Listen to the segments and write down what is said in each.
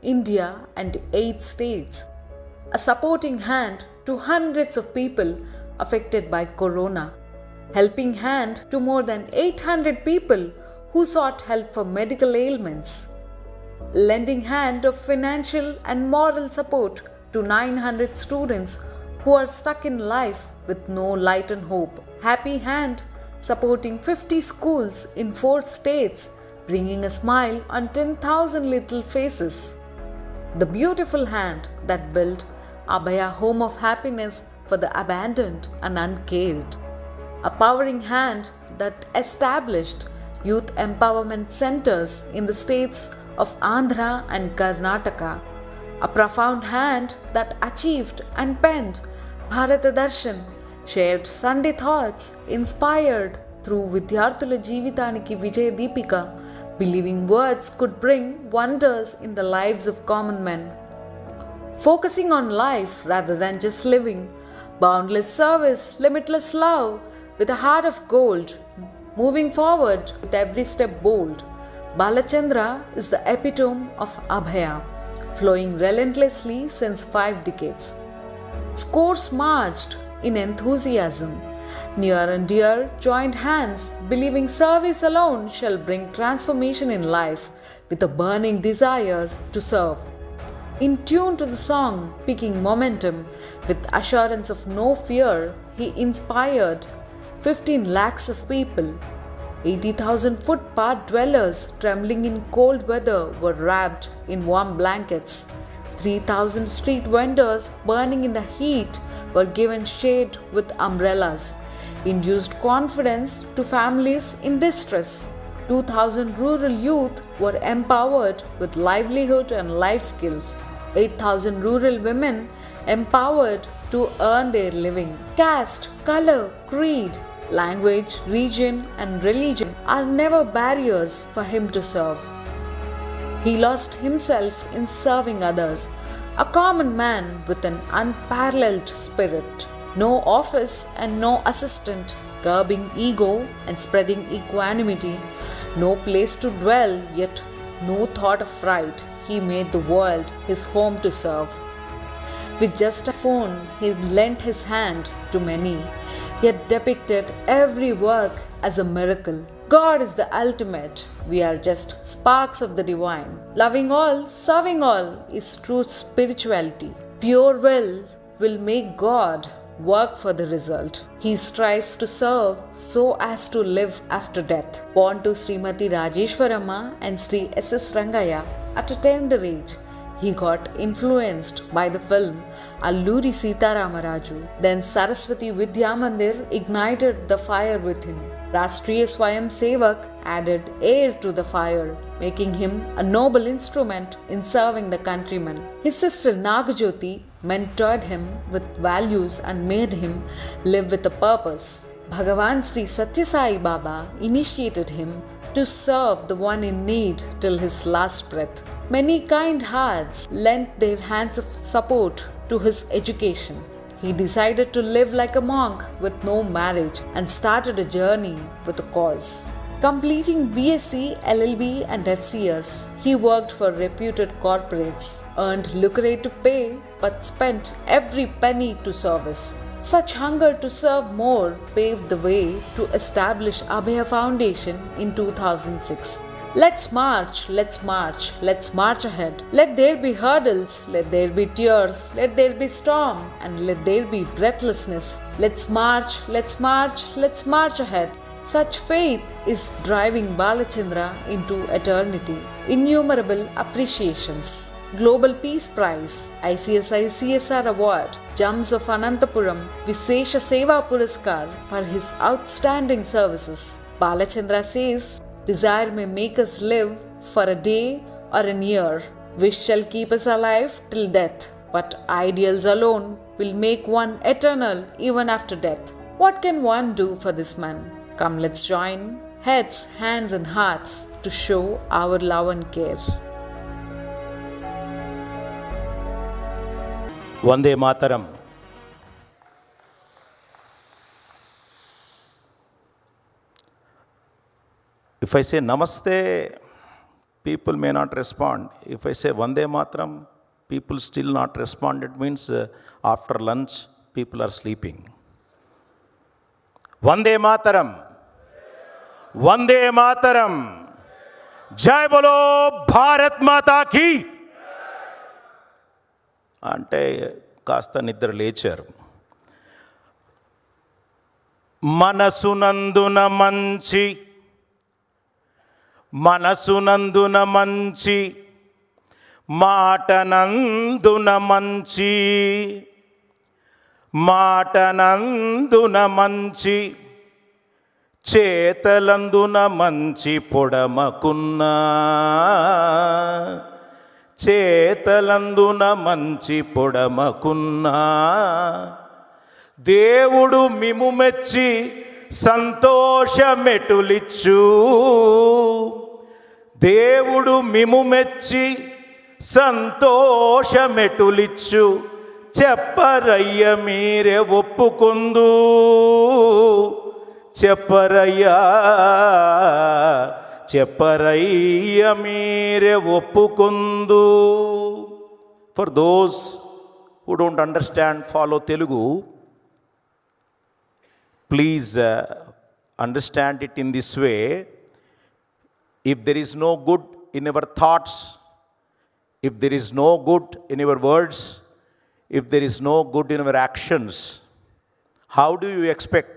India, and 8 states. A supporting hand to hundreds of people affected by corona. Helping hand to more than 800 people who sought help for medical ailments. Lending hand of financial and moral support to 900 students who are stuck in life with no light and hope. Happy hand supporting 50 schools in 4 states, bringing a smile on 10,000 little faces. The beautiful hand that built Abhaya Home of Happiness for the abandoned and uncared. A powering hand that established youth empowerment centers in the states of Andhra and Karnataka. A profound hand that achieved and penned Bharata Darshan, shared Sunday thoughts inspired through Vidyarthula Jeevitaniki Vijay Deepika, believing words could bring wonders in the lives of common men. Focusing on life rather than just living, boundless service, limitless love, with a heart of gold, moving forward with every step bold. Balachandra is the epitome of Abhaya, flowing relentlessly since 5 decades. Scores marched in enthusiasm, near and dear joined hands, believing service alone shall bring transformation in life, with a burning desire to serve. In tune to the song, picking momentum, with assurance of no fear, he inspired 15 lakhs of people. 80,000 footpath dwellers trembling in cold weather were wrapped in warm blankets. 3,000 street vendors burning in the heat were given shade with umbrellas. Induced confidence to families in distress. 2,000 rural youth were empowered with livelihood and life skills. 8,000 rural women empowered to earn their living. Caste, color, creed, language, region, and religion are never barriers for him to serve. He lost himself in serving others, a common man with an unparalleled spirit. No office and no assistant, curbing ego and spreading equanimity. No place to dwell, yet no thought of fright. He made the world his home to serve. With just a phone, he lent his hand to many, yet depicted every work as a miracle. God is the ultimate. We are just sparks of the divine. Loving all, serving all is true spirituality. Pure will make God work for the result. He strives to serve so as to live after death. Born to Srimati Rajeshwaramma and Sri S.S. Rangaya at a tender age, he got influenced by the film Alluri Sitaramaraju. Then Saraswati Vidya Mandir ignited the fire within. Rashtriya Swayam Sevak added air to the fire, making him a noble instrument in serving the countrymen. His sister Nagajyoti mentored him with values and made him live with a purpose. Bhagavan Sri Satya Sai Baba initiated him to serve the one in need till his last breath. Many kind hearts lent their hands of support to his education. He decided to live like a monk with no marriage and started a journey with a cause. Completing BSc, LLB and FCS, he worked for reputed corporates, earned lucrative pay but spent every penny to service. Such hunger to serve more paved the way to establish Abhaya Foundation in 2006. Let's march, let's march, let's march ahead. Let there be hurdles, let there be tears, let there be storm, and let there be breathlessness. Let's march, let's march, let's march ahead. Such faith is driving Balachandra into eternity. Innumerable appreciations. Global Peace Prize, ICSI CSR Award, Gems of Anantapuram, Vishesha Seva Puraskar for his outstanding services. Balachandra says, desire may make us live for a day or an year. Wish shall keep us alive till death, but ideals alone will make one eternal even after death. What can one do for this man? Come, let's join heads, hands, and hearts to show our love and care. Vande Mataram. If I say Namaste, people may not respond. If I say Vande Mataram, people still not respond. It means after lunch, people are sleeping. Vande Mataram. Vande Mataram. Jai Bolo Bharat Mata ki. అంటే కాస్త నిద్ర లేచారు. మనసునందున మంచి మాటనందున మంచి చేతలందున మంచి పొడమకున్నా దేవుడు మిము మెచ్చి సంతోషమెటులిచ్చు చెప్పరయ్య మీరే ఒప్పుకొందు చెప్పరయ్య మీరే ఒప్పుకొందు. For those who don't understand, follow Telugu, please understand it in this way. If there is no good in our thoughts, if there is no good in your words, if there is no good in our actions, how do you expect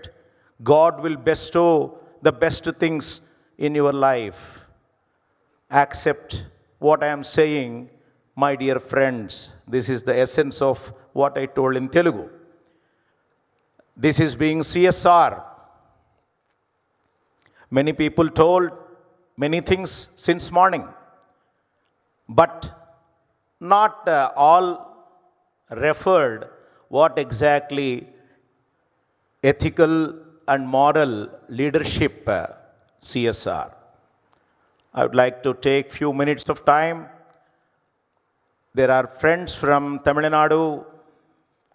God will bestow the best things in your life? Accept what I am saying, my dear friends. This is the essence of what I told in Telugu. This is being CSR. Many people told many things since morning, but not all referred what exactly ethical and moral leadership CSR. I would like to take few minutes of time. There are friends from Tamil Nadu,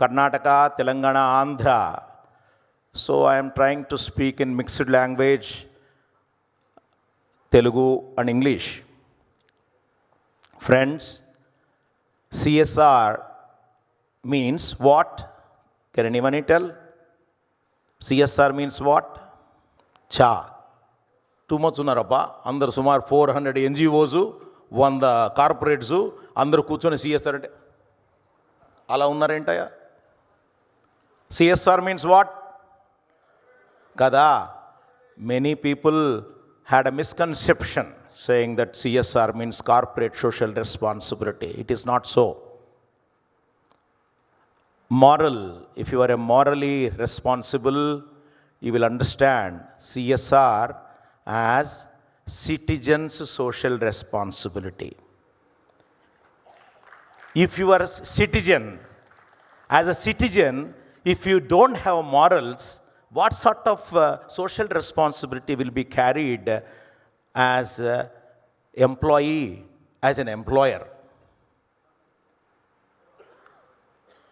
Karnataka, Telangana, Andhra. So I am trying to speak in mixed language, Telugu and English. Friends, CSR means what? Can anyone tell? CSR means what? Cha. Too much ఉన్నారప్ప. అందరు సుమారు 400 NGOs, 100 corporates అందరూ కూర్చొని CSR అంటే అలా ఉన్నారేంటయ్యా? CSR means what? కదా. Many people had a misconception saying that CSR means corporate social responsibility. It is not so. Moral, if you are a morally responsible, you will understand CSR as citizens' social responsibility. If you are a citizen, as a citizen, if you don't have morals, what sort of social responsibility will be carried as an employee, as an employer?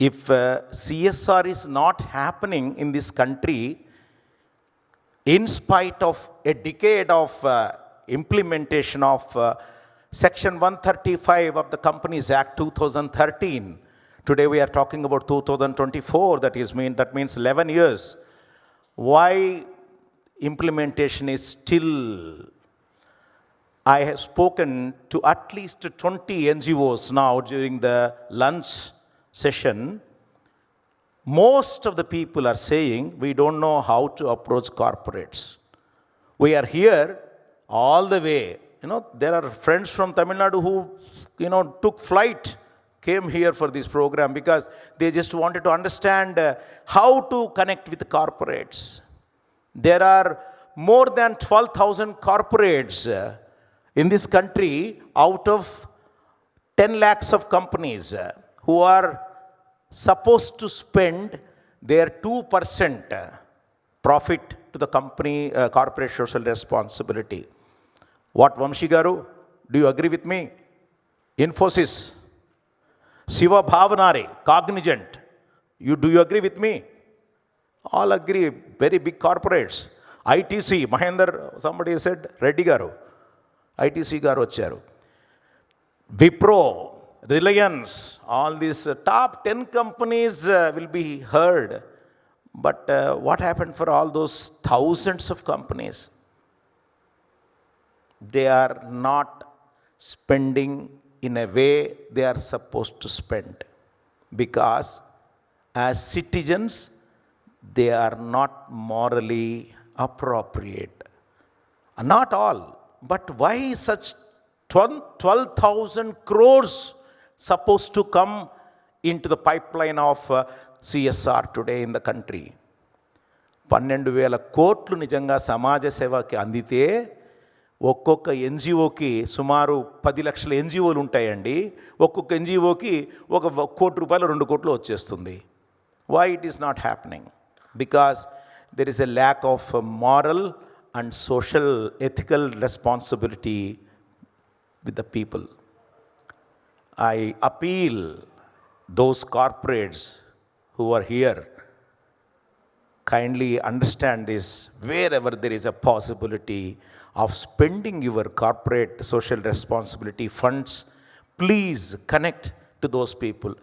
If CSR is not happening in this country, in spite of a decade of implementation of Section 135 of the Companies Act 2013, today we are talking about 2024, that means 11 years. Why implementation is still? I have spoken to at least 20 NGOs now during the lunch session. Most of the people are saying we don't know how to approach corporates. We are here all the way. There are friends from Tamil Nadu who, took flight, came here for this program because they just wanted to understand how to connect with corporates. There are more than 12,000 corporates in this country out of 10 lakhs of companies who are supposed to spend their 2% profit to the company corporate social responsibility. What, Vamshi Garu? Do you agree with me? Infosys, Siva Bhavanari, Cognizant. Do you agree with me? All agree, very big corporates. ITC, Mahendra, somebody said, Reddy Garu. ITC గారు వచ్చారు, Wipro, Reliance, all these top 10 companies will be heard. But what happened for all those thousands of companies? They are not spending in a way they are supposed to spend, because as citizens they are not morally appropriate. Not all, but why such 12,000 crores supposed to come into the pipeline of CSR today in the country? 12,000 కోట్లు నిజంగా సమాజ సేవకి అందితే ఒక్కొక్క ఎన్జిఓకి సుమారు 10 లక్షల ఎన్జిఓలు ఉంటాయండి. ఒక్కొక్క ఎన్జిఓకి ₹1 కోటి, ₹2 కోట్లు వచ్చేస్తుంది. Why it is not happening? Because there is a lack of moral and social ethical responsibility with the people. I appeal those corporates who are here, kindly understand this. Wherever there is a possibility of spending your corporate social responsibility funds, please connect to those people.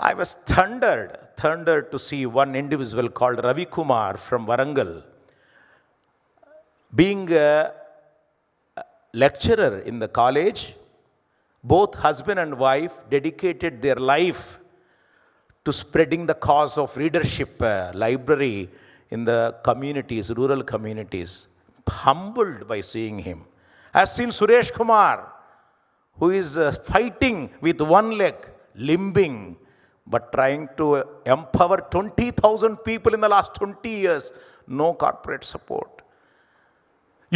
I was thundered to see one individual called Ravi Kumar from Warangal, being a lecturer in the college. Both husband and wife dedicated their life to spreading the cause of readership library in the communities, rural communities. Humbled by seeing him. I have seen Suresh Kumar, who is fighting with one leg, limping, but trying to empower 20,000 people in the last 20 years. No corporate support.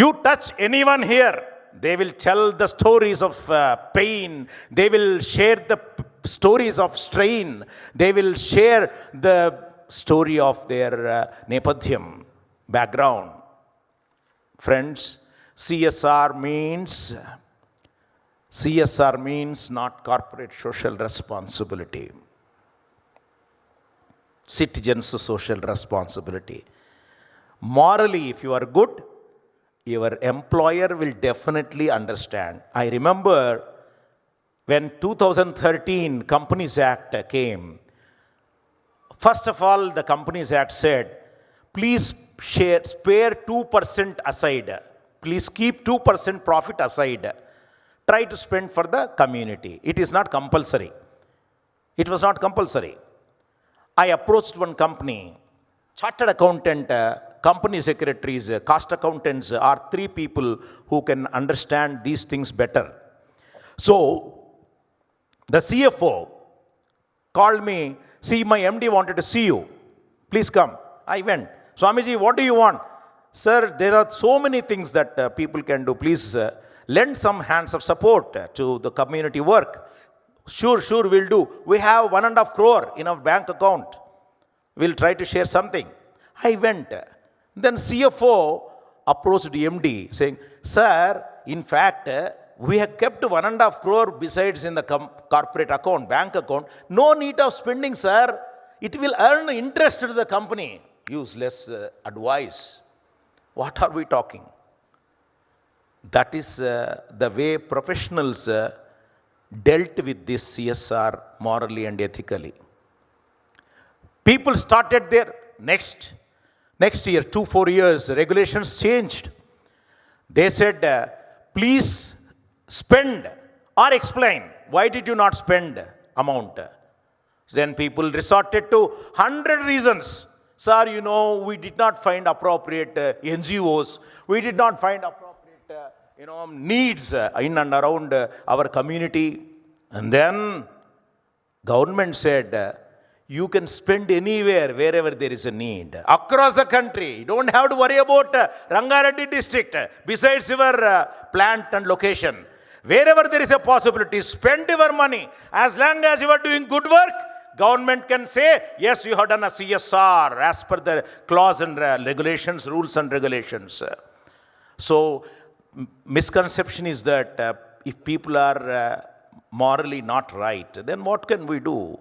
You touch anyone here, they will tell the stories of pain. They will share the stories of strain. They will share the story of their nepathyam, background. Friends, CSR means not corporate social responsibility. Citizens' social responsibility. Morally, if you are good, your employer will definitely understand. I remember when 2013 Companies Act came. First of all, the Companies Act said, please spare 2% aside. Please keep 2% profit aside. Try to spend for the community. It is not compulsory. It was not compulsory. I approached one company. Chartered accountant, company secretaries, cost accountants are 3 people who can understand these things better. So, the CFO called me, see, my MD wanted to see you. Please come. I went. Swamiji, what do you want? Sir, there are so many things that people can do. Please lend some hands of support to the community work. Sure, we'll do. We have 1.5 crore in our bank account. We'll try to share something. I went. Then CFO approached MD saying, sir, in fact, we have kept 1.5 crore besides in the corporate account, bank account. No need of spending, sir. It will earn interest to the company. Useless advice. What are we talking? That is the way professionals dealt with this CSR morally and ethically. People started there. Next year, 2-4 years, regulations changed. They said, please spend or explain. Why did you not spend amount? Then people resorted to 100 reasons. Sir, we did not find appropriate NGOs. We did not find appropriate needs in and around our community. And then government said, you can spend anywhere, wherever there is a need. Across the country. You don't have to worry about Rangareddy district, besides your plant and location. Wherever there is a possibility, spend your money. As long as you are doing good work, government can say, yes, you have done a CSR as per the clause and regulations, rules and regulations. So, misconception is that if people are morally not right, then what can we do?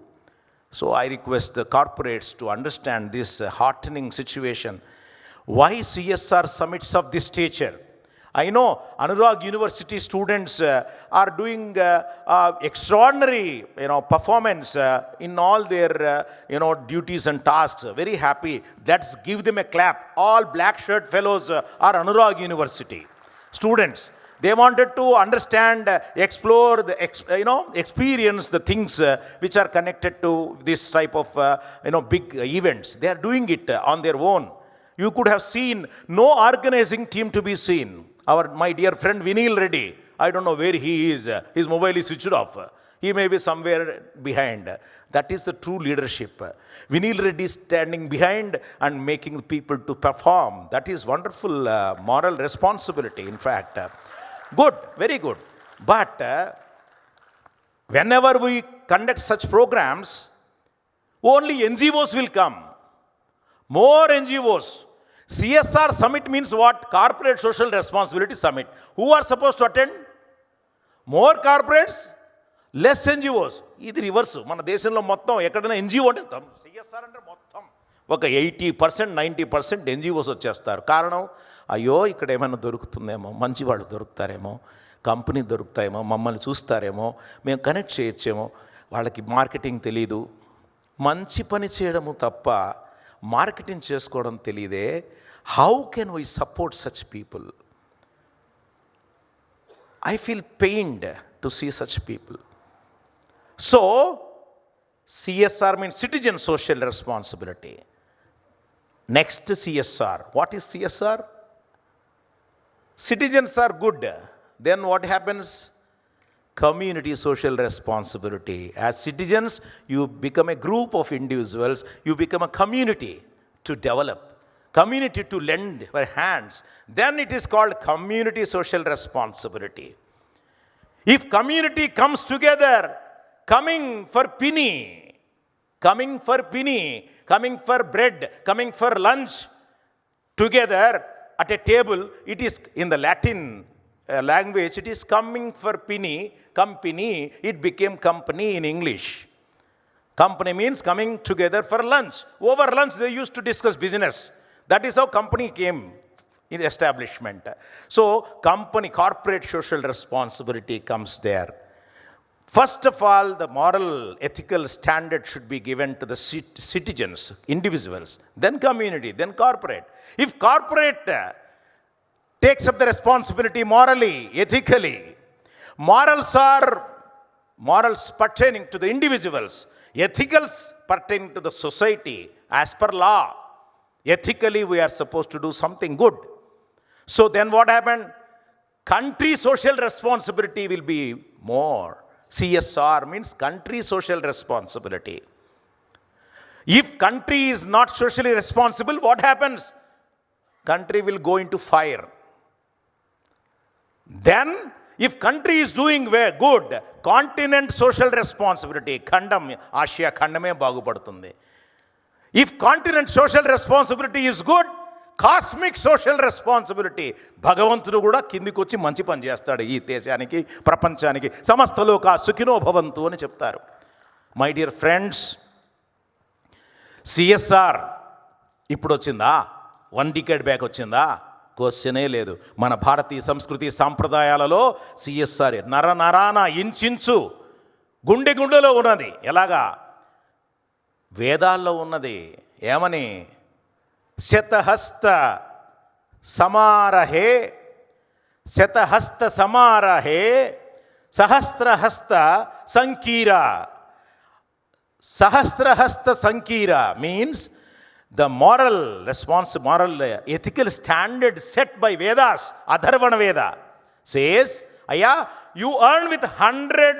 So I request the corporates to understand this heartening situation. Why CSR summits of this nature? I know Anurag University students are doing extraordinary, performance in all their, duties and tasks. Very happy. Let's give them a clap. All black shirt fellows are Anurag University students. They wanted to understand, explore, experience the things which are connected to this type of, big events. They are doing it on their own. You could have seen no organizing team to be seen. My dear friend Vinil Reddy, I don't know where he is. His mobile is switched off. He may be somewhere behind. That is the true leadership. Vinil Reddy is standing behind and making people to perform. That is wonderful moral responsibility, in fact. Good, very good. But whenever we conduct such programs, only NGOs will come. More NGOs. CSR summit means what? Corporate Social Responsibility Summit. Who are supposed to attend? More corporates, less NGOs. ఇది reverse. మన దేశంలో మొత్తం ఎక్కడైనా NGO అంటే CSR అంటే మొత్తం ఒక 80%, 90% NGOs వచ్చేస్తారు. కారణం, అయ్యో ఇక్కడ ఏమైనా దొరుకుతుందేమో, మంచి వాళ్ళు దొరుకుతారేమో, కంపెనీ దొరుకుతాయేమో, మమ్మల్ని చూస్తారేమో, మేము కనెక్ట్ చేయొచ్చేమో. వాళ్ళకి మార్కెటింగ్ తెలీదు. మంచి పని చేయడము తప్ప మార్కెటింగ్ చేసుకోవడం తెలియదే. How can we support such people? I feel pained to see such people. So, CSR means citizen social responsibility. Next, CSR. What is CSR? Citizens are good. Then what happens? Community social responsibility. As citizens, you become a group of individuals. You become a community to develop. Community to lend your hands. Then it is called community social responsibility. If community comes together, coming for penny, coming for bread, coming for lunch, together at a table, it is in the Latin language, it is coming for penny, company, it became company in English. Company means coming together for lunch. Over lunch, they used to discuss business. That is how company came in establishment. So, company, corporate social responsibility comes there. First of all, the moral, ethical standard should be given to the citizens, individuals, then community, then corporate. If corporate takes up the responsibility morally, ethically, morals pertaining to the individuals, ethicals pertaining to the society, as per law, ethically we are supposed to do something good. So then what happened? Country social responsibility will be more. CSR means country social responsibility. If country is not socially responsible, what happens? Country will go into fire. Then, if country is doing good, continent social responsibility, khandam, Asia khandame bagupadutundi. If continent social responsibility is good, cosmic social responsibility, భగవంతుడు కూడా కిందికి వచ్చి మంచి పని చేస్తాడు ఈ దేశానికి, ప్రపంచానికి. సమస్తలోక సుఖినో భవంతు అని చెప్తారు. మై డియర్ ఫ్రెండ్స్, సిఎస్ఆర్ ఇప్పుడు వచ్చిందా? 1 decade బ్యాక్ వచ్చిందా? క్వశ్చనే లేదు. మన భారతీయ సంస్కృతి సాంప్రదాయాలలో సిఎస్ఆర్ నరాన ఇంచించు గుండెలో ఉన్నది. ఎలాగా? వేదాల్లో ఉన్నది. ఏమని? శతహస్త సమారహే సహస్రహస్త సంకీరా. సహస్రహస్త సంకీరా means the moral ethical standard set by Vedas. Atharvana Veda says, Aya, you earn with 100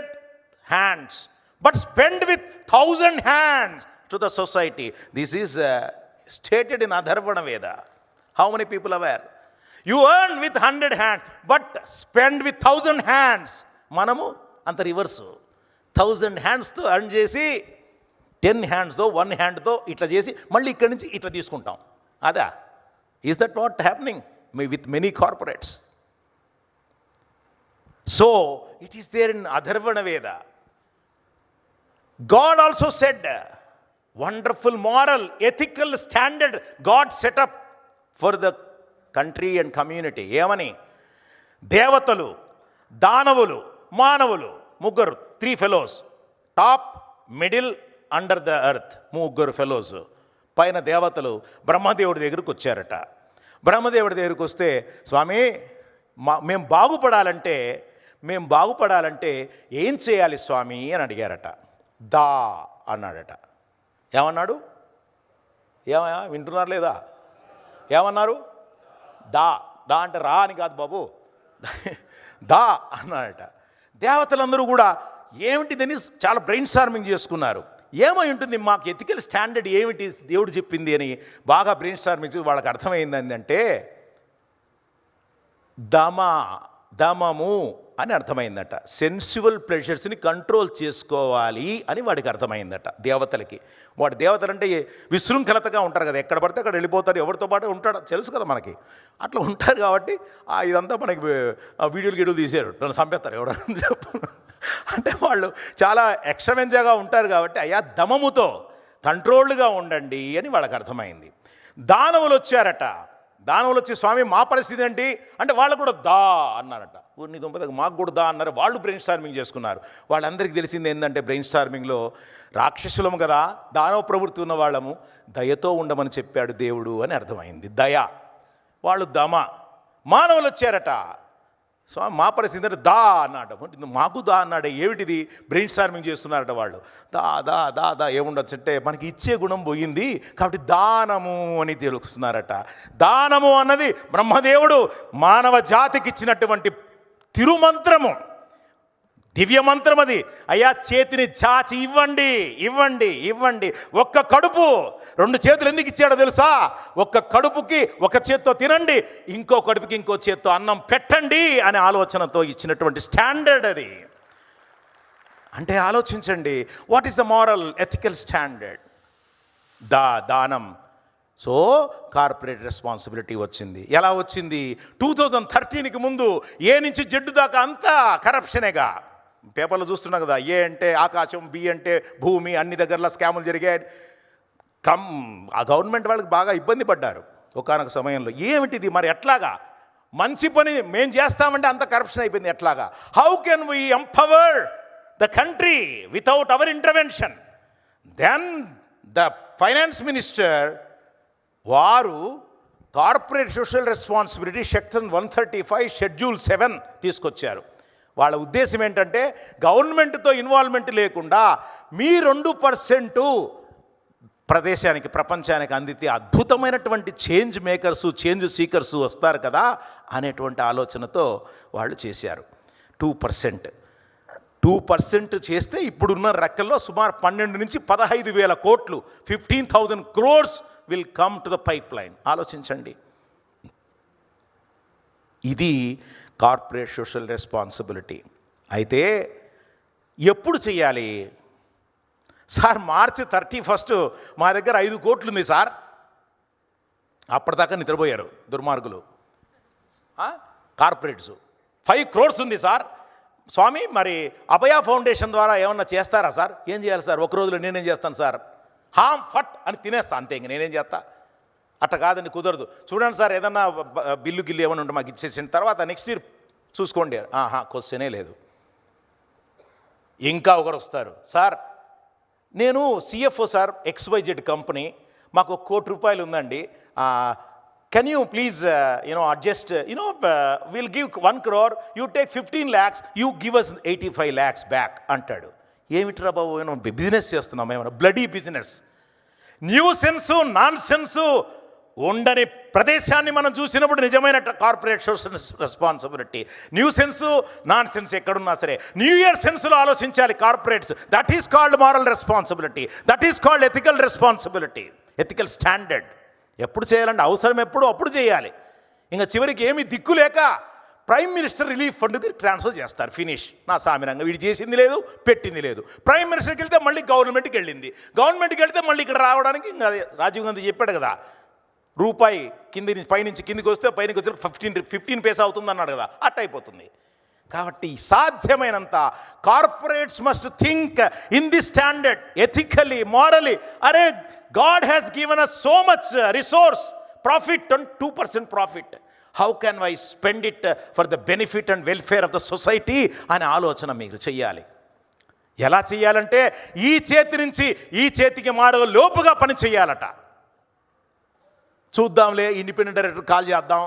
hands, but spend with 1,000 hands to the society. This is stated in Atharvana Veda. How many people are aware? You earn with 100 hands, but spend with 1,000 hands. Manamu anta reverse. 1,000 hands తో earn చేసి 10 hands తో 1 hand తో ఇట్లా చేసి మళ్ళీ ఇక్కడి నుంచి ఇట్లా తీసుకుంటాం. అదా? Is that not happening with many corporates? So, it is there in Atharvana Veda. God also said, wonderful moral, ethical standard God set up for the country and community. ఏమని? దేవతలు, దానవులు, మానవులు, ముగ్గురు, 3 fellows, top, middle, under the earth, 3 fellows. పైన దేవతలు బ్రహ్మదేవుడి దగ్గరికి వచ్చారట. బ్రహ్మదేవుడి దగ్గరికి వస్తే, స్వామి మేము బాగుపడాలంటే ఏం చేయాలి స్వామి అని అడిగారట. దా అన్నాడట. ఏమన్నాడు? ఏమయ్యా వింటున్నారు లేదా? ఏమన్నారు? దా అంటే రా అని కాదు బాబు, దా అన్నాడట. దేవతలందరూ కూడా ఏమిటిదని చాలా బ్రెయిన్ స్టార్మింగ్ చేసుకున్నారు. ఏమై ఉంటుంది, మాకు ఎథికల్ స్టాండర్డ్ ఏమిటి దేవుడు చెప్పింది అని బాగా బ్రెయిన్ స్టార్మింగ్ చేసి వాళ్ళకి అర్థమైంది ఏంటంటే దమము అని అర్థమైందట. సెన్సువల్ ప్లెజర్స్ని కంట్రోల్ చేసుకోవాలి అని వాడికి అర్థమైందట దేవతలకి. దేవతలంటే విశృంఖలతగా ఉంటారు కదా, ఎక్కడ పడితే అక్కడ వెళ్ళిపోతారు, ఎవరితో పాటు ఉంటాడు తెలుసు కదా మనకి. అట్లా ఉంటారు కాబట్టి ఇదంతా మనకి వీడియోలు తీసారు, నన్ను చంపేస్తారు ఎవడని చెప్పు. అంటే వాళ్ళు చాలా ఎక్స్ట్రావెంజాగా ఉంటారు కాబట్టి అయ్యా దమముతో కంట్రోల్డ్గా ఉండండి అని వాళ్ళకి అర్థమైంది. దానవులు వచ్చారట. దానవులు వచ్చి, స్వామి మా పరిస్థితి ఏంటి అంటే వాళ్ళు కూడా దా అన్నారట. నీ దుంపదకు మాకు కూడా దా అన్నారు. వాళ్ళు బ్రెయిన్ స్టార్మింగ్ చేసుకున్నారు. వాళ్ళందరికీ తెలిసింది ఏంటంటే బ్రెయిన్ స్టార్మింగ్లో రాక్షసులము కదా, దానవ ప్రవృత్తి ఉన్న వాళ్ళము, దయతో ఉండమని చెప్పాడు దేవుడు అని అర్థమైంది. దయ. వాళ్ళు దమ. మానవులు వచ్చారట. స్వామి మా పరిస్థితి అంటే దా అన్నాడు. మాకు దా అన్నాడు. ఏమిటిది? బ్రెయిన్ స్టార్మింగ్ చేస్తున్నారట వాళ్ళు. దా ఏముండొచ్చు అంటే మనకి ఇచ్చే గుణం పోయింది కాబట్టి దానము అని తెలుస్తున్నారట. దానము అన్నది బ్రహ్మదేవుడు మానవ జాతికి ఇచ్చినటువంటి తిరుమంత్రము, దివ్యమంత్రం అది. అయ్యా చేతిని చాచి ఇవ్వండి. ఒక్క కడుపు, 2 చేతులు ఎందుకు ఇచ్చాడో తెలుసా? ఒక్క కడుపుకి ఒక చేత్తో తినండి, ఇంకో కడుపుకి ఇంకో చేత్తో అన్నం పెట్టండి అనే ఆలోచనతో ఇచ్చినటువంటి స్టాండర్డ్ అది. అంటే ఆలోచించండి, what is the moral ethical standard? దానం. సో కార్పొరేట్ రెస్పాన్సిబిలిటీ వచ్చింది. ఎలా వచ్చింది? 2013కి ముందు ఏ నుంచి జెడ్ దాకా అంతా కరప్షనేగా. పేపర్లో చూస్తున్నా కదా, ఏ అంటే ఆకాశం, బి అంటే భూమి, అన్ని దగ్గరలో స్కాములు జరిగాయి. ఆ గవర్నమెంట్ వాళ్ళకి బాగా ఇబ్బంది పడ్డారు ఒకానొక సమయంలో. ఏమిటిది మరి? ఎట్లాగా మంచి పని మేము చేస్తామంటే అంత కరప్షన్ అయిపోయింది. ఎట్లాగా? How can we empower the country without our intervention? Then the finance minister వారు corporate social responsibility section 135 schedule 7 తీసుకొచ్చారు. వాళ్ళ ఉద్దేశం ఏంటంటే గవర్నమెంట్తో ఇన్వాల్వ్మెంట్ లేకుండా మీ 2% ప్రదేశానికి, ప్రపంచానికి అందితే అద్భుతమైనటువంటి చేంజ్ మేకర్సు, చేంజ్ సీకర్సు వస్తారు కదా అనేటువంటి ఆలోచనతో వాళ్ళు చేశారు. 2% చేస్తే ఇప్పుడున్న రెక్కల్లో సుమారు 12 నుంచి 15,000 కోట్లు, 15,000 crores will come to the pipe line. ఆలోచించండి. ఇది కార్పొరేట్ సోషల్ రెస్పాన్సిబిలిటీ. అయితే ఎప్పుడు చేయాలి సార్? మార్చి 31 మా దగ్గర 5 కోట్లు ఉంది సార్. అప్పటిదాకా నిద్రపోయారు దుర్మార్గులు. కార్పొరేట్స్ 5 crores ఉంది సార్. స్వామి మరి అభయ ఫౌండేషన్ ద్వారా ఏమన్నా చేస్తారా సార్? ఏం చేయాలి సార్? ఒక రోజులో నేనేం చేస్తాను సార్? ఫట్ అని తినేస్తా అంతే, ఇంక నేనేం చేస్తా? అట్ట కాదండి, కుదరదు. చూడండి సార్, ఏదన్నా బిల్లు ఏమైనా ఉంటే మాకు ఇచ్చేసిన తర్వాత నెక్స్ట్ ఇయర్ చూసుకోండి. క్వశ్చనే లేదు. ఇంకా ఒకరు వస్తారు, సార్ నేను CFO సార్, XYZ కంపెనీ, మాకు 1 కోటి రూపాయలు ఉందండి, can you please adjust, will give 1 crore, you take 15 lakhs, you give us 85 lakhs back అంటాడు. ఏమిట్రా బాబు, బిజినెస్ చేస్తున్నాం ఏమైనా? Bloody business. Nuisance, nonsense ఉండని ప్రదేశాన్ని మనం చూసినప్పుడు నిజమైన corporate social responsibility. Nuisance, nonsense ఎక్కడున్నా సరే న్యూ ఇయర్ సెన్స్లో ఆలోచించాలి corporates. That is called moral responsibility, that is called ethical responsibility, ethical standard. ఎప్పుడు చేయాలంటే అవసరం ఎప్పుడు అప్పుడు చేయాలి. ఇంకా చివరికి ఏమీ దిక్కు లేక ప్రైమ్ మినిస్టర్ రిలీఫ్ ఫండ్కి ట్రాన్స్ఫర్ చేస్తారు. ఫినిష్. నా సామిరంగా వీడు చేసింది లేదు, పెట్టింది లేదు. ప్రైమ్ మినిస్టర్కి వెళ్తే మళ్ళీ గవర్నమెంట్కి వెళ్ళింది, గవర్నమెంట్కి వెళ్తే మళ్ళీ ఇక్కడ రావడానికి ఇంకా రాజీవ్ గాంధీ చెప్పాడు కదా, రూపాయి పైనుంచి కిందికి వస్తే పైనకి వచ్చి 15 పైసా అవుతుంది అన్నాడు కదా, అట్ట అయిపోతుంది. కాబట్టి సాధ్యమైనంత corporates must think in the standard, ethically, morally. అరే god has given us so much resource, profit 2% profit. How can I spend it for the benefit and welfare of the society అనే ఆలోచన మీరు చెయ్యాలి. ఎలా చెయ్యాలంటే ఈ చేతి నుంచి ఈ చేతికి మారే లోపుగా పని చెయ్యాలట. చూద్దాంలే, ఇండిపెండెంట్ డైరెక్టర్ కాల్ చేద్దాం,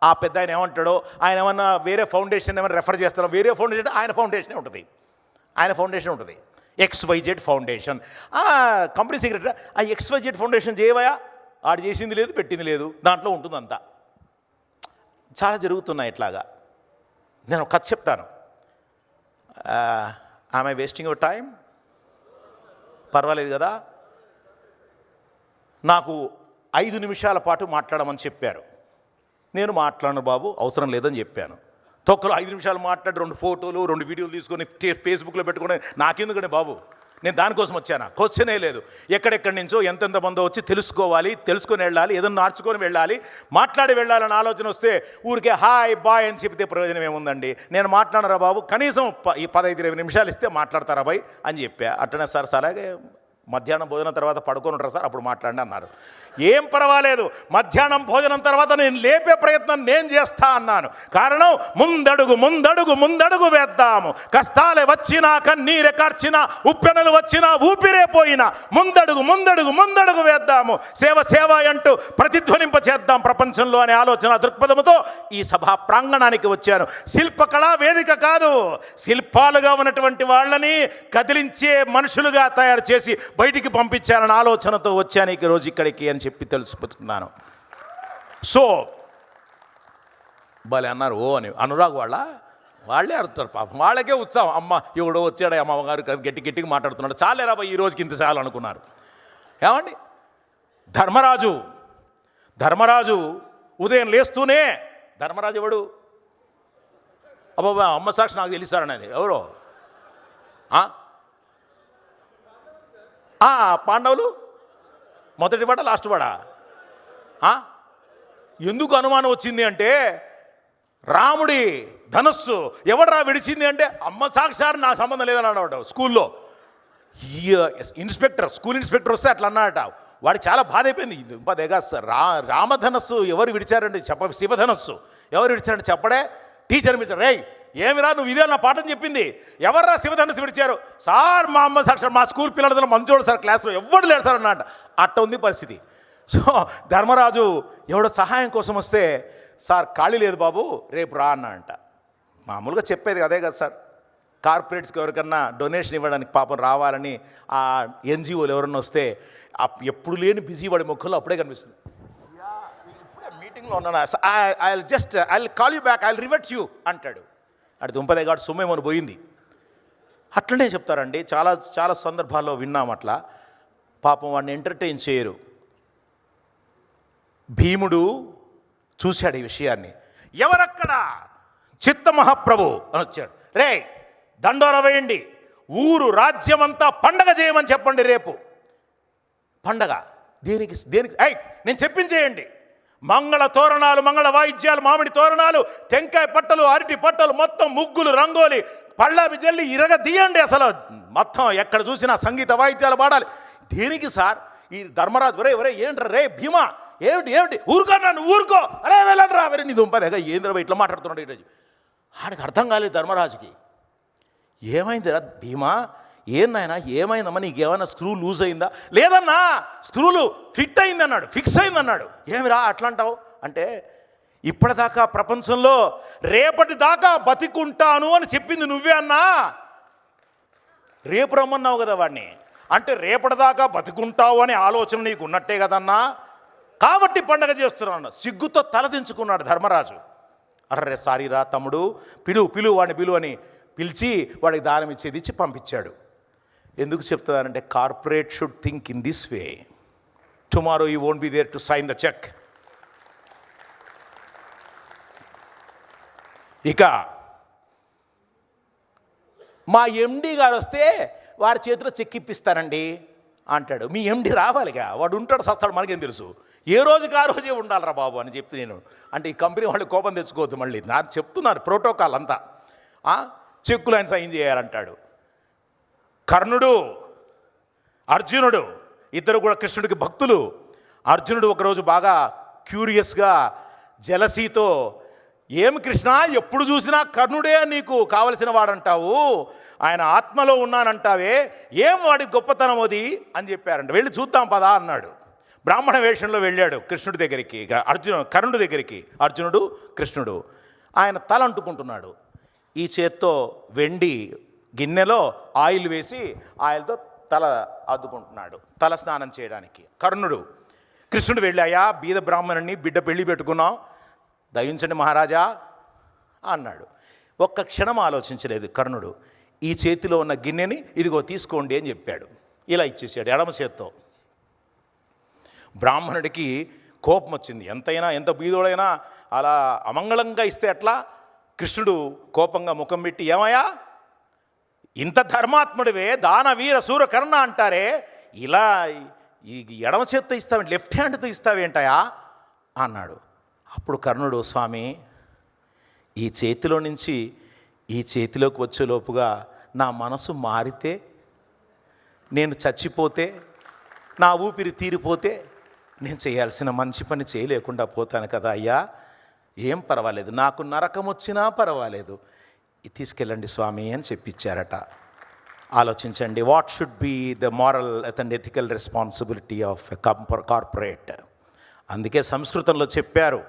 ఆ పెద్ద ఆయన ఏమంటాడో, ఆయన ఏమన్నా వేరే ఫౌండేషన్ ఏమైనా రెఫర్ చేస్తారో, వేరే ఫౌండేషన్ ఆయన ఫౌండేషనే ఉంటుంది, ఆయన ఫౌండేషన్ ఉంటుంది, XYZ ఫౌండేషన్. కంపెనీ సెక్రటరీ ఆ XYZ ఫౌండేషన్ చేయవయా, ఆడు చేసింది లేదు పెట్టింది లేదు, దాంట్లో ఉంటుందంతా. చాలా జరుగుతున్నాయి ఇట్లాగా. నేను ఒక కథ చెప్తాను. I wasting your time? పర్వాలేదు కదా. నాకు 5 నిమిషాల పాటు మాట్లాడమని చెప్పారు. నేను మాట్లాడను బాబు, అవసరం లేదని చెప్పాను. తొక్కలో 5 నిమిషాలు మాట్లాడి 2 ఫోటోలు 2 వీడియోలు తీసుకొని ఫేస్బుక్లో పెట్టుకుని నాకెందుకండి బాబు, నేను దానికోసం వచ్చాను. క్వశ్చనే లేదు. ఎక్కడెక్కడి నుంచో ఎంతెంత మందో వచ్చి తెలుసుకొని వెళ్ళాలి, ఏదైనా నార్చుకొని వెళ్ళాలి, మాట్లాడి వెళ్ళాలని ఆలోచన వస్తే ఊరికే హాయ్ బాయ్ అని చెప్తే ప్రయోజనం ఏముందండి. నేను మాట్లాడరా బాబు, కనీసం ఈ 15-20 నిమిషాలు ఇస్తే మాట్లాడతారా బాయ్ అని చెప్పా. అట్టనే సార్ అలాగే మధ్యాహ్నం భోజనం తర్వాత పడుకొని ఉంటారు సార్, అప్పుడు మాట్లాడండి అన్నారు. ఏం పర్వాలేదు, మధ్యాహ్నం భోజనం తర్వాత నేను లేపే ప్రయత్నం నేను చేస్తా అన్నాను. కారణం ముందడుగు ముందడుగు ముందడుగు వేద్దాము. కష్టాలే వచ్చినా, కన్నీరే కార్చినా, ఉప్పెనలు వచ్చినా, ఊపిరే పోయినా ముందడుగు ముందడుగు ముందడుగు వేద్దాము. సేవ సేవ అంటూ ప్రతిధ్వనింప చేద్దాం ప్రపంచంలో అనే ఆలోచన దృక్పథంతో ఈ సభా ప్రాంగణానికి వచ్చాను. శిల్పకళా వేదిక కాదు, శిల్పాలుగా ఉన్నటువంటి వాళ్ళని కదిలించే మనుషులుగా తయారు చేసి బయటికి పంపించాలన్న ఆలోచనతో వచ్చాను ఈ రోజు ఇక్కడికి అని చెప్పి తెలుసుకుంటున్నాను. సో భలే అన్నారు ఓ అని. అనురాగ్ వాళ్ళే అరుతారు పాపం, వాళ్ళకే ఉత్సాహం. అమ్మ ఎవడో వచ్చాడు, అమ్మగారు గట్టిగా మాట్లాడుతున్నాడు, చాలేరా ఈ రోజుకి ఇంత చాలు అనుకున్నారు. ఏమండి, ధర్మరాజు ఉదయం లేస్తూనే, ధర్మరాజు ఎవడు? అబ్బాబా అమ్మ సాక్షి నాకు తెలుస్తారనేది ఎవరో. పాండవులు మొదటి వాడ లాస్ట్ వాడా? ఎందుకు అనుమానం వచ్చింది అంటే, రాముడి ధనస్సు ఎవడరా విడిచింది అంటే, అమ్మ సాక్షారు నాకు సంబంధం లేదని అన్నాడు స్కూల్లో. స్కూల్ ఇన్స్పెక్టర్ వస్తే అట్లా అన్నాడట. వాడికి చాలా బాధ అయిపోయింది. అదేగా సార్, రామధనస్సు ఎవరు విడిచారండి శివధనస్సు ఎవరు విడిచారంటే చెప్పడే. టీచర్ మీద రేయ్ ఏమిరా నువ్వు ఇదే నా పాఠం చెప్పింది, ఎవర్రా శివధనుసు విడిచారు? సార్ మా అమ్మ సాక్షాత్ మా స్కూల్ పిల్లలతో మంచోడు సార్, క్లాస్లో ఎవరు లేరు సార్ అన్నమాట. అట్ట ఉంది పరిస్థితి. సో ధర్మరాజు ఎవడో సహాయం కోసం వస్తే, సార్ ఖాళీ లేదు బాబు రేపు రా అన్న అంట. మామూలుగా చెప్పేది అదే కదా సార్. కార్పొరేట్స్కి ఎవరికన్నా డొనేషన్ ఇవ్వడానికి పాపం రావాలని ఆ NGOలు ఎవరన్నా వస్తే ఎప్పుడు లేని బిజీ వాడి ముఖంలో అప్పుడే కనిపిస్తుంది. ఇప్పుడే మీటింగ్లో ఉన్నాను, I call you back, I revert you అంటాడు. అటు దుంపదేగాడు సొమ్మేమని పోయింది. అట్లనే చెప్తారండి. చాలా చాలా సందర్భాల్లో విన్నాం అట్లా. పాపం వాడిని ఎంటర్టైన్ చేయరు. భీముడు చూశాడు ఈ విషయాన్ని. ఎవరక్కడ? చిత్తమహాప్రభు అని వచ్చాడు. రే దండోర వేయండి, ఊరు రాజ్యమంతా పండగ చేయమని చెప్పండి రేపు. పండగ దేనికి? నేను చెప్పించేయండి. మంగళ తోరణాలు, మంగళ వాయిద్యాలు, మామిడి తోరణాలు, టెంకాయ పట్టలు, అరటి పట్టలు, మొత్తం ముగ్గులు, రంగోలి, పళ్ళావి జల్లి ఇరగదీయండి. అసలు మొత్తం ఎక్కడ చూసినా సంగీత వాయిద్యాలు పాడాలి. దేనికి సార్? ఈ ధర్మరాజు ఒరే ఏంట్రా రే భీమా, ఏమిటి ఊరుకోన్నా, నువ్వు ఊరుకో, అరే వెళ్ళండి రా నీ దుంపదేగా ఏంద్రా ఇట్లా మాట్లాడుతున్నాడు ఈరోజు. ఆడికి అర్థం కాలేదు ధర్మరాజుకి. ఏమైందిరా భీమా, నాయనా ఏమైందమ్మా, నీకు ఏమైనా స్క్రూ లూజ్ అయిందా? లేదన్నా స్క్రూలు ఫిట్ అయిందన్నాడు, ఫిక్స్ అయిందన్నాడు. ఏమిరా అట్లా అంటావు అంటే, ఇప్పటిదాకా ప్రపంచంలో రేపటి దాకా బతికుంటాను అని చెప్పింది నువ్వే అన్నా. రేపు రమ్మన్నావు కదా వాడిని, అంటే రేపటిదాకా బతికుంటావు అనే ఆలోచన నీకు ఉన్నట్టే కదన్నా, కాబట్టి పండగ చేస్తున్నాను. సిగ్గుతో తలదించుకున్నాడు ధర్మరాజు. అర్రే సారీరా తమ్ముడు, పిలువు వాడిని పిలువు అని పిలిచి వాడికి దానం ఇచ్చి పంపించాడు. ఎందుకు చెప్తున్నానంటే, corporate should think in this way. Tomorrow you won't be there to sign the cheque. ఇక మా MD గారు వస్తే వారి చేతిలో చెక్ ఇప్పిస్తానండి అంటాడు. మీ MD రావాలిగా, వాడు ఉంటాడు సస్తాడు, మనకేం తెలుసు. ఏ రోజుకి ఆ రోజే ఉండాలరా బాబు అని చెప్తే నేను అంటే ఈ కంపెనీ వాళ్ళు కోపం తెచ్చుకోవద్దు. మళ్ళీ నాకు చెప్తున్నారు ప్రోటోకాల్ అంతా. చెక్కులు ఆయన సైన్ చేయాలంటాడు. కర్ణుడు, అర్జునుడు ఇద్దరు కూడా కృష్ణుడికి భక్తులు. అర్జునుడు ఒకరోజు బాగా క్యూరియస్గా జలసీతో ఏమి కృష్ణ, ఎప్పుడు చూసినా కర్ణుడే నీకు కావలసిన వాడంటావు, ఆయన ఆత్మలో ఉన్నానంటావే, ఏం వాడి గొప్పతనం అది అని చెప్పారంట. వెళ్ళి చూద్దాం పదా అన్నాడు. బ్రాహ్మణ వేషంలో వెళ్ళాడు కృష్ణుడి దగ్గరికి, కర్ణుడి దగ్గరికి. అర్జునుడు కృష్ణుడు. ఆయన తల అంటుకుంటున్నాడు. ఈ చేత్తో వెండి గిన్నెలో ఆయిల్ వేసి ఆయిల్తో తల అద్దుకుంటున్నాడు తల స్నానం చేయడానికి. కర్ణుడు. కృష్ణుడు వెళ్ళాయా, బీద బ్రాహ్మణుని బిడ్డ పెళ్లి పెట్టుకున్నాం, దయించండి మహారాజా అన్నాడు. ఒక్క క్షణం ఆలోచించలేదు కర్ణుడు. ఈ చేతిలో ఉన్న గిన్నెని ఇదిగో తీసుకోండి అని చెప్పాడు. ఇలా ఇచ్చేసాడు ఎడమ చేత్తో. బ్రాహ్మణుడికి కోపం వచ్చింది. ఎంత బీదోడైనా అలా అమంగళంగా ఇస్తే అట్లా. కృష్ణుడు కోపంగా ముఖం పెట్టి, ఏమయ్యా, ఇంత ధర్మాత్ముడివే, దాన వీర సూర కర్ణ అంటారే, ఇలా ఈ ఎడమ చేత్తో ఇస్తావేంటి, లెఫ్ట్ హ్యాండ్తో ఇస్తావేంటయా అన్నాడు. అప్పుడు కర్ణుడు, స్వామి, ఈ చేతిలో నుంచి ఈ చేతిలోకి వచ్చేలోపుగా నా మనసు మారితే, నేను చచ్చిపోతే, నా ఊపిరి తీరిపోతే నేను చేయాల్సిన మంచి పని చేయలేకుండా పోతాను కదా అయ్యా, ఏం పర్వాలేదు, నాకు నరకం వచ్చినా పర్వాలేదు, తీసుకెళ్ళండి స్వామి అని చెప్పించారట. ఆలోచించండి, what should be the moral and ethical responsibility of a corporate. అందుకే సంస్కృతంలో చెప్పారు,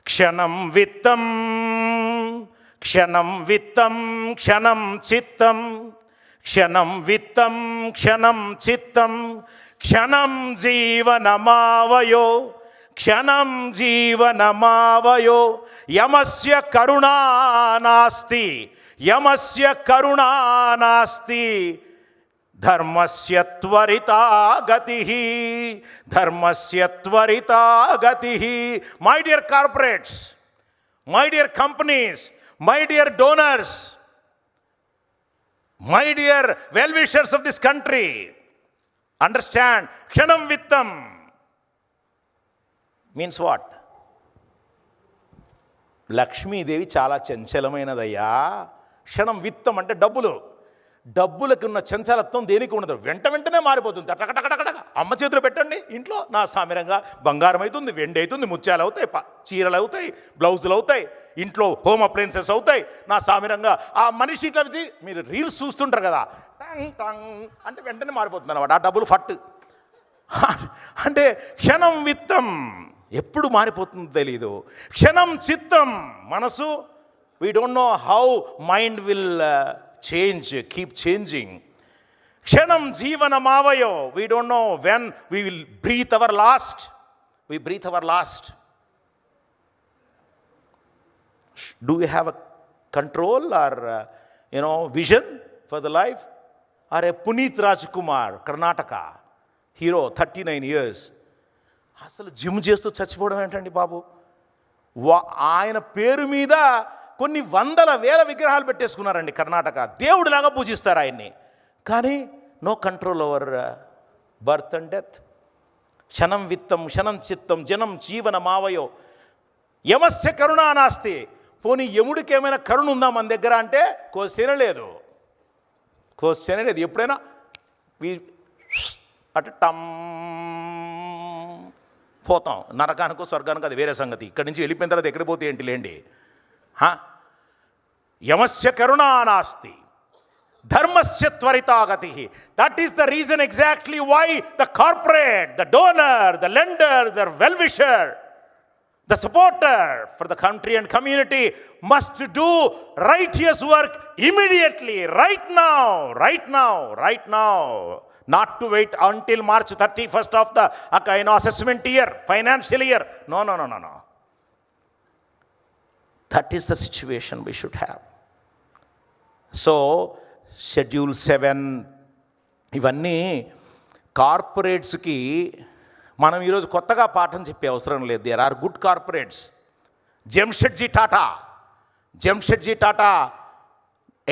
క్షణం విత్తం క్షణం విత్తం క్షణం చిత్తం, క్షణం విత్తం క్షణం చిత్తం, క్షణం జీవనమావయో, క్షణం జీవనమావయో, యమస్య కరుణా నాస్తి, యమస్య కరుణా నాస్తి, ధర్మస్య త్వరితా గతి, ధర్మస్య త్వరితా గతి. My dear corporates, my dear companies, my dear donors, my dear well wishers of this country, understand, క్షణం విత్తం మీన్స్ వాట్? లక్ష్మీదేవి చాలా చంచలమైనదయ్యా. క్షణం విత్తం అంటే డబ్బులకు ఉన్న చంచలత్వం దేనికి ఉండదు, వెంటనే మారిపోతుంది. టకటకటకటక అమ్మ చేతిలో పెట్టండి, ఇంట్లో నా సామిరంగా బంగారం అవుతుంది, వెండి అవుతుంది, ముత్యాలు అవుతాయి, చీరలు అవుతాయి, బ్లౌజులు అవుతాయి, ఇంట్లో హోమ్ అప్లయన్సెస్ అవుతాయి, నా సామిరంగా. ఆ మనిషి ఇట్లా మీరు రీల్స్ చూస్తుంటారు కదా, టంగ్ టంగ్ అంటే వెంటనే మారిపోతుంది అన్నమాట ఆ డబ్బులు ఫట్. అంటే క్షణం విత్తం, ఎప్పుడు మారిపోతుందో తెలీదు. క్షణం చిత్తం, మనసు, we don't know how mind will change, keep changing. క్షణం జీవనమావయో, we don't know when we will breathe our last. We breathe our last. Do we have a control or vision for the life? Or a Puneet Rajkumar, Karnataka hero, 39 years. అసలు gym చేస్తూ చచ్చిపోవడం ఏంటండి బాబు? ఆయన పేరు మీద కొన్ని వందల వేల విగ్రహాలు పెట్టేసుకున్నారండి కర్ణాటక. దేవుడిలాగా పూజిస్తారు ఆయన్ని, కానీ no control over birth and death. క్షణం విత్తం క్షణం చిత్తం జనం జీవన మావయో, యమస్య కరుణా నాస్తి. పోనీ యముడికి ఏమైనా కరుణ ఉందా మన దగ్గర అంటే క్వశ్చనే లేదు. ఎప్పుడైనా అటు టమ్ పోతాం నరకానికో స్వర్గానికో, అది వేరే సంగతి. ఇక్కడి నుంచి వెళ్ళిపోయిన తర్వాత ఎక్కడ పోతే ఏంటి లేండి. యమస్య కరుణా నాస్తి, ధర్మస్య త్వరితా గతి. That is the reason exactly why the corporate, the donor, the lender, the well wisher, the supporter for the country and community must do righteous work immediately, right now, not to wait until March 31st of the assessment year, financial year. No. That is the situation we should have. So schedule 7 ఇవన్నీ కార్పొరేట్స్కి మనం ఈరోజు కొత్తగా పాఠం చెప్పే అవసరం లేదు. There are good corporates. Jamsetji Tata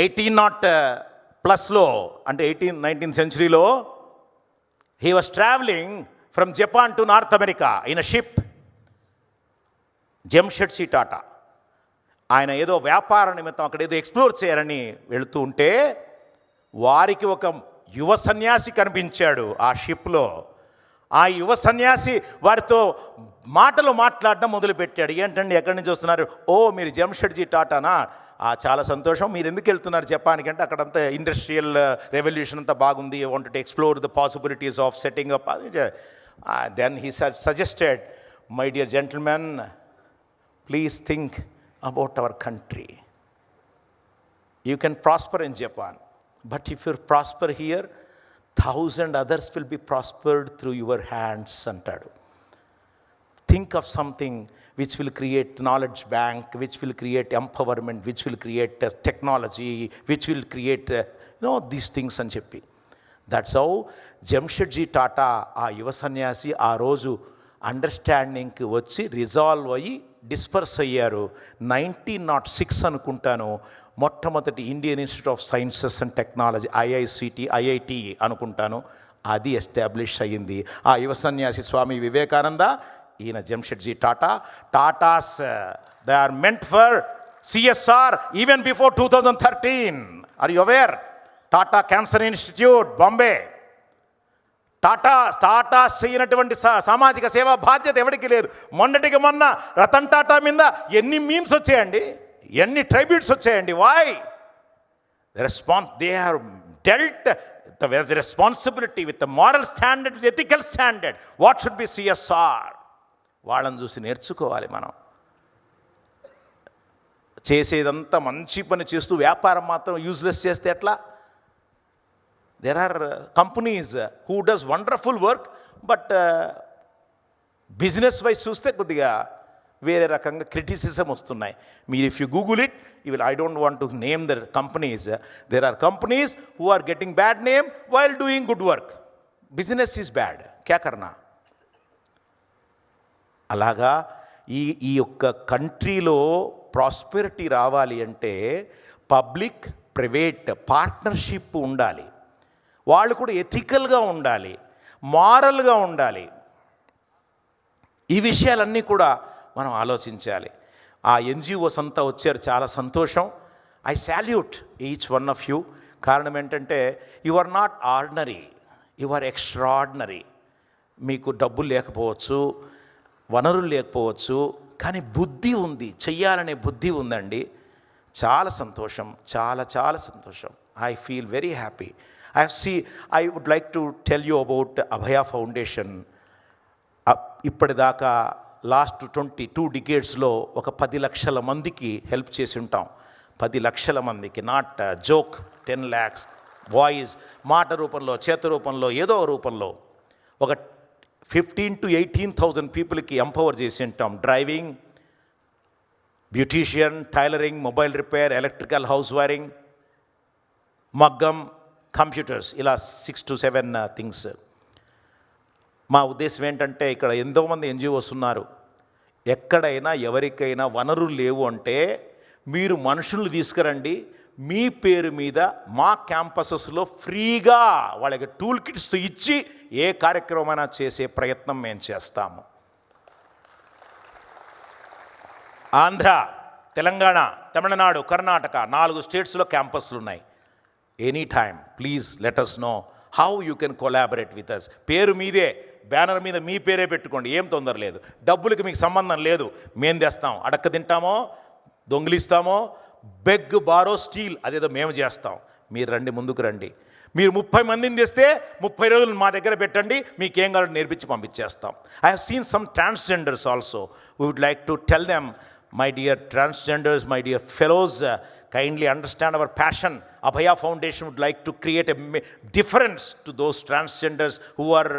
1800+లో అంటే 19th centuryలో he was travelling from Japan to North America in a ship. Jamsetji Tata ఆయన ఏదో వ్యాపార నిమిత్తం అక్కడ ఏదో ఎక్స్ప్లోర్ చేయాలని వెళుతూ ఉంటే వారికి ఒక యువ సన్యాసి కనిపించాడు ఆ షిప్లో. ఆ యువ సన్యాసి వారితో మాటలు మాట్లాడడం మొదలుపెట్టాడు. ఏంటండి ఎక్కడి నుంచి వస్తున్నారు? ఓ మీరు జంషెడ్జీ టాటానా? చాలా సంతోషం. మీరు ఎందుకు వెళ్తున్నారు జపాన్కి అంటే అక్కడంతా ఇండస్ట్రియల్ రెవల్యూషన్ అంతా బాగుంది, you want to explore the possibilities of setting up. Then he suggested, my dear gentlemen, please think about our country. You can prosper in Japan, but if you prosper here, 1,000 others will be prospered through your hands అంటాడు. Think of something which will create knowledge bank, which will create empowerment, which will create technology, which will create these things అని చెప్పి. That's how Jamshedji Tata ఆ యువ సన్యాసి ఆ రోజు అండర్స్టాండింగ్కి వచ్చి resolve అయ్యి డిస్పర్స్ అయ్యారు. 1906 అనుకుంటాను మొట్టమొదటి Indian institute of sciences and technology, IIT అనుకుంటాను, అది ఎస్టాబ్లిష్ అయ్యింది. ఆ యువ సన్యాసి స్వామి వివేకానంద, ఈయన Jamshedji Tata. Tatas they are meant for CSR even before 2013. Are you aware? Tata cancer institute Bombay. Tata చేయనటువంటి సామాజిక సేవా బాధ్యత ఎవరికి లేదు. మొన్నటికి మొన్న రతన్ టాటా మీద ఎన్ని మీమ్స్ వచ్చాయండి, ఎన్ని ట్రైబ్యూట్స్ వచ్చాయండి. Why? They are dealt the responsibility with the moral standard, with the ethical standard. What should be CSR? వాళ్ళని చూసి నేర్చుకోవాలి మనం. చేసేదంతా మంచి పని చేస్తూ వ్యాపారం మాత్రం యూజ్లెస్ చేస్తే ఎట్లా? There are companies who does wonderful work, but business wise చూస్తే కొద్దిగా వేరే రకంగా క్రిటిసిజం వస్తున్నాయి. మీరు if you Google it, I don't want to name the companies. There are companies who are getting bad name while doing good work. Business is bad. क्या करना? అలాగా ఈ యొక్క కంట్రీలో ప్రాస్పెరిటీ రావాలి అంటే పబ్లిక్ ప్రైవేట్ పార్ట్నర్షిప్ ఉండాలి. వాళ్ళు కూడా ఎథికల్గా ఉండాలి, మారల్గా ఉండాలి. ఈ విషయాలన్నీ కూడా మనం ఆలోచించాలి. ఆ ఎన్జిఓస్ అంతా వచ్చారు, చాలా సంతోషం. I salute each one of you. కారణం ఏంటంటే you are not ordinary, you are extraordinary. మీకు డబ్బులు లేకపోవచ్చు, వనరులు లేకపోవచ్చు, కానీ బుద్ధి ఉంది, చెయ్యాలనే బుద్ధి ఉందండి. చాలా సంతోషం, చాలా చాలా సంతోషం. I feel very happy. I would like to tell you about Abhaya Foundation. ఇప్పటిదాకా లాస్ట్ 22 డికేడ్స్లో ఒక 10 లక్షల మందికి హెల్ప్ చేసి ఉంటాం. 10 లక్షల మందికి, నాట్ జోక్, 10 lakhs వాయిస్, మాట రూపంలో, చేత రూపంలో, ఏదో రూపంలో ఒక 15,000 to 18,000 పీపుల్కి ఎంపవర్ చేసి ఉంటాం. Driving, beautician, tailoring, mobile repair, electrical, house wiring, మగ్గం, కంప్యూటర్స్, ఇలా 6 to 7 థింగ్స్. మా ఉద్దేశం ఏంటంటే ఇక్కడ ఎంతోమంది ఎన్జిఓస్ ఉన్నారు. ఎక్కడైనా ఎవరికైనా వనరులు లేవు అంటే మీరు మనుషులు తీసుకురండి, మీ పేరు మీద మా క్యాంపసెస్లో ఫ్రీగా వాళ్ళకి టూల్ కిట్స్ ఇచ్చి ఏ కార్యక్రమమైనా చేసే ప్రయత్నం మేము చేస్తాము. ఆంధ్ర, తెలంగాణ, తమిళనాడు, కర్ణాటక 4 స్టేట్స్లో క్యాంపస్లు ఉన్నాయి. Any time please let us know how you can collaborate with us. పేరు మీదే, బ్యానర్ మీద మీ పేరే పెట్టుకోండి, ఏం తొందర లేదు. డబ్బులకి మీకు సంబంధం లేదు. మేము తెస్తాం, అడక్క తింటామో, దొంగిలిస్తామో, బెగ్, బారో, స్టీల్, అదేదో మేము చేస్తాం. మీరు రండి, ముందుకు రండి. మీరు 30 మందిని తెస్తే 30 రోజులు మా దగ్గర పెట్టండి, మీకేం కావాలో నేర్పించి పంపించేస్తాం. I have seen some transgenders also. We would like to tell them, my dear transgenders, my dear fellows, kindly understand our passion. Abhaya Foundation would like to create a difference to those transgenders who are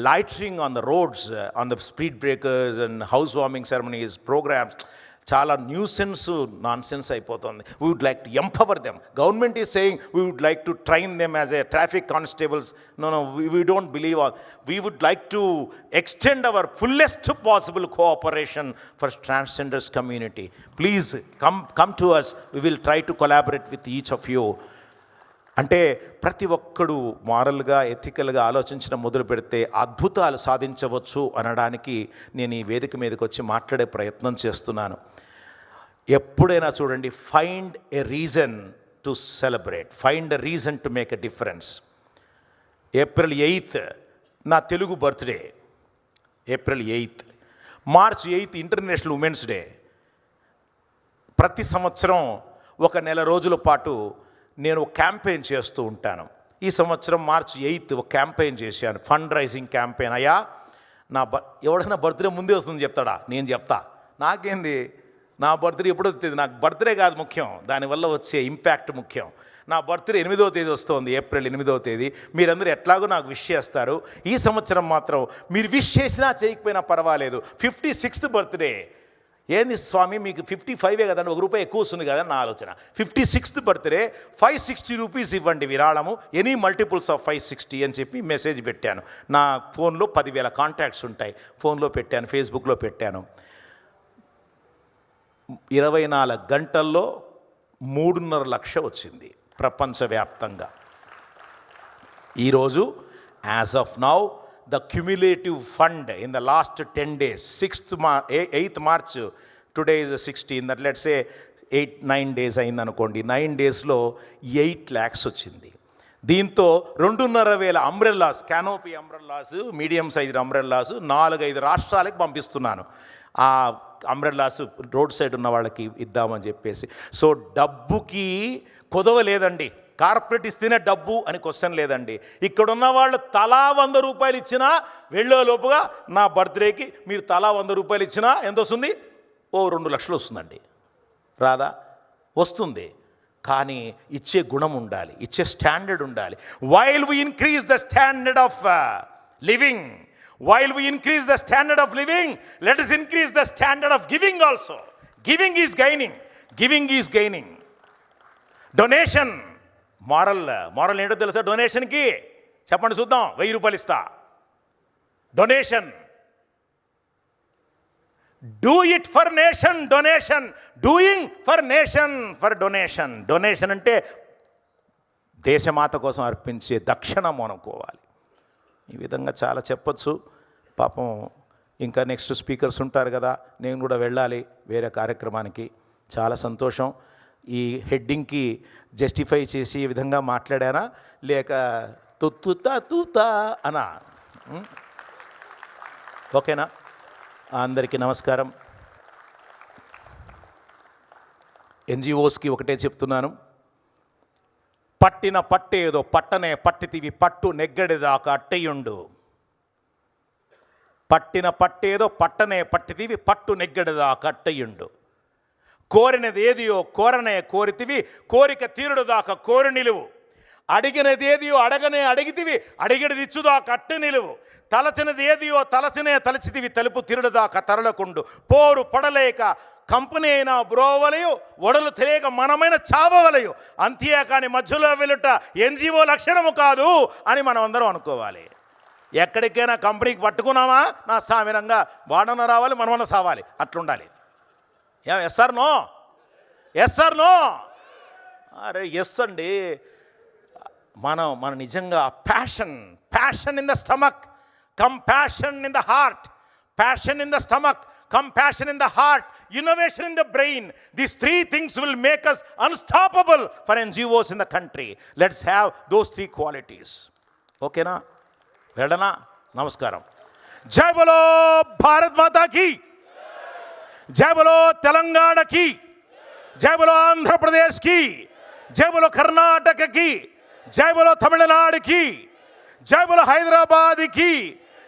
loitering on the roads, on the speed breakers and housewarming ceremonies, programs. చాలా nuisance, nonsense అయిపోతుంది. We would like to empower them. Government is saying we would like to train them as a traffic constables. No, we don't believe on. We would like to extend our fullest possible cooperation for transgenders community. Please come to us. We will try to collaborate with each of you. అంటే ప్రతి ఒక్కడు మారల్గా, ఎథికల్గా ఆలోచించడం మొదలు పెడితే అద్భుతాలు సాధించవచ్చు అనడానికి నేను ఈ వేదిక మీదకి వచ్చి మాట్లాడే ప్రయత్నం చేస్తున్నాను. ఎప్పుడైనా చూడండి, find a reason to celebrate, find a reason to make a difference. April 8th నా Telugu birthday April 8th, March 8th international women's day. ప్రతి సంవత్సరం ఒక నెల రోజుల పాటు నేను క్యాంపెయిన్ చేస్తూ ఉంటాను. ఈ సంవత్సరం మార్చ్ 8th ఒక క్యాంపెయిన్ చేశాను, ఫండ్ రైజింగ్ క్యాంపెయిన్. అయ్యా ఎవడైనా బర్త్డే ముందే వస్తుందని చెప్తాడా? నేను చెప్తా. నాకేంది, నా బర్త్డే ఎప్పుడు వస్తుంది? నాకు బర్త్డే కాదు ముఖ్యం, దానివల్ల వచ్చే ఇంపాక్ట్ ముఖ్యం. నా బర్త్డే 8వ తేదీ వస్తుంది, ఏప్రిల్ 8వ తేదీ. మీరందరూ ఎట్లాగో నాకు విష్ చేస్తారు. ఈ సంవత్సరం మాత్రం మీరు విష్ చేసినా చేయకపోయినా పర్వాలేదు, 56th బర్త్డే. ఏంది స్వామి మీకు 55 కదండి, ₹1 ఎక్కువ వస్తుంది కదా నా ఆలోచన. 56th బర్త్డే, 560 రూపీస్ ఇవ్వండి విరాళము, ఎనీ మల్టిపుల్స్ ఆఫ్ 560 అని చెప్పి మెసేజ్ పెట్టాను. నా ఫోన్లో 10,000 కాంటాక్ట్స్ ఉంటాయి, ఫోన్లో పెట్టాను, ఫేస్బుక్లో పెట్టాను. 24 గంటల్లో 3.5 లక్షలు వచ్చింది ప్రపంచవ్యాప్తంగా. ఈరోజు as of now the cumulative fund in the last 10 days, 8th March, today is the 16th, that let's say 8-9 days అయిందనుకోండి, 9 daysలో 8 lakhs వచ్చింది. దీంతో 2,500 umbrellas, canopy umbrellas, medium size umbrellas 4-5 రాష్ట్రాలకు పంపిస్తున్నాను. ఆ అంబ్రెల్లాస్ రోడ్ సైడ్ ఉన్న వాళ్ళకి ఇద్దామని చెప్పేసి. సో డబ్బుకి కొదవ లేదండి, కార్పొరేట్ ఇస్తేనే డబ్బు అని క్వశ్చన్ లేదండి. ఇక్కడున్న వాళ్ళు తలా 100 రూపాయలు ఇచ్చినా, వెళ్ళేలోపుగా నా బర్త్డేకి మీరు తలా 100 రూపాయలు ఇచ్చినా ఎంత వస్తుంది? 2 లక్షలు వస్తుందండి. రాదా? వస్తుంది. కానీ ఇచ్చే గుణం ఉండాలి, ఇచ్చే స్టాండర్డ్ ఉండాలి. While we increase the standard of living, while we increase the standard of living, let us increase the standard of giving also. Giving is gaining, giving is gaining. Donation, moral ఏంటో తెలుసా? డొనేషన్కి చెప్పండి చూద్దాం. 1000 రూపాయలు ఇస్తా. Donation, do it for nation. Donation, doing for nation, for donation. Donation అంటే దేశమాత కోసం అర్పించే దక్షిణం అనుకోవాలి. ఈ విధంగా చాలా చెప్పచ్చు. పాపం ఇంకా నెక్స్ట్ స్పీకర్స్ ఉంటారు కదా, నేను కూడా వెళ్ళాలి వేరే కార్యక్రమానికి. చాలా సంతోషం. ఈ హెడ్డింగ్కి జస్టిఫై చేసి ఈ విధంగా మాట్లాడానా, లేక తూతా అనా? ఓకేనా? అందరికీ నమస్కారం. ఎన్జిఓస్కి ఒకటే చెప్తున్నాను, పట్టిన పట్టేదో పట్టనే పట్టితివి పట్టు నెగ్గడిదాకా అట్టయుండు. పట్టిన పట్టేదో పట్టనే పట్టితివి పట్టు నెగ్గడిదాకా అట్టయుండు. కోరినదేదియో కోరనే కోరితివి కోరిక తీరుడు దాకా కోరి నిలువు. అడిగినదేదియో అడగనే అడిగితివి అడిగినదిచ్చుదాకా అట్టు నిలువు. తలచినది ఏదియో తలచినే తలచితివి తలుపు తీరుడు దాకా తరలకుండు. పోరు పడలేక కంపెనీ అయినా బ్రోవలయు ఒడలు తెలియక మనమైన చావవలయు. అంతే కానీ మధ్యలో వెళ్ళుట ఎన్జిఓ లక్షణము కాదు అని మనం అందరం అనుకోవాలి. ఎక్కడికైనా కంపెనీకి పట్టుకున్నామా, నా సామిరంగా వాడన రావాలి, మనమన్న సావాలి, అట్లుండాలి. Yes or no? Yes or no? అరే ఎస్ అండి. మన నిజంగా passion in the stomach, compassion in the heart. Passion in the stomach, compassion in the heart, innovation in the brain. These 3 things will make us unstoppable for NGOs in the country. Let's have those 3 qualities. Okay na? Vedana? Namaskaram. Jai Bolo Bharat Mata ki. Jai Bolo Telangana ki. Jai Bolo Andhra Pradesh ki. Jai Bolo Karnataka ki. Jai Bolo Tamil Nadu ki. Jai Bolo Hyderabad ki.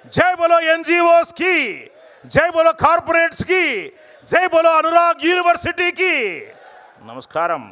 जय बोलो NGOs की, जय बोलो corporates की, जय बोलो अनुराग university की. नमस्कारम.